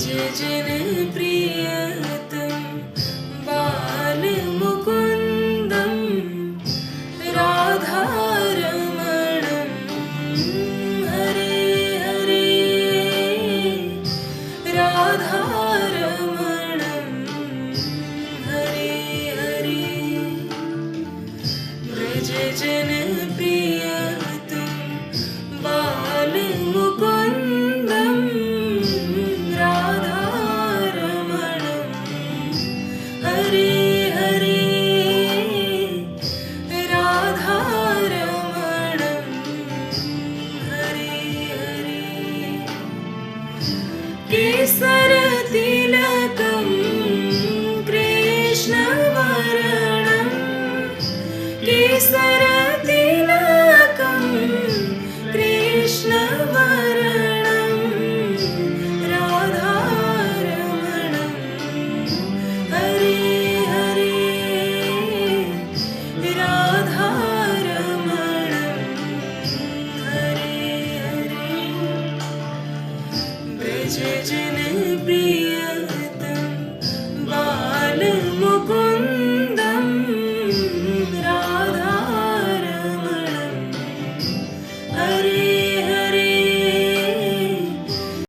जनप्रियतं बालमुकुन्दं राधारमणं Hare Hare राधारमणं Hare Hare Vraj जनप्रियतं बालमुकुन्दं Hare Hare राधारमणं Hare Hare केसरतिलकं कृष्णवर्णं Kesar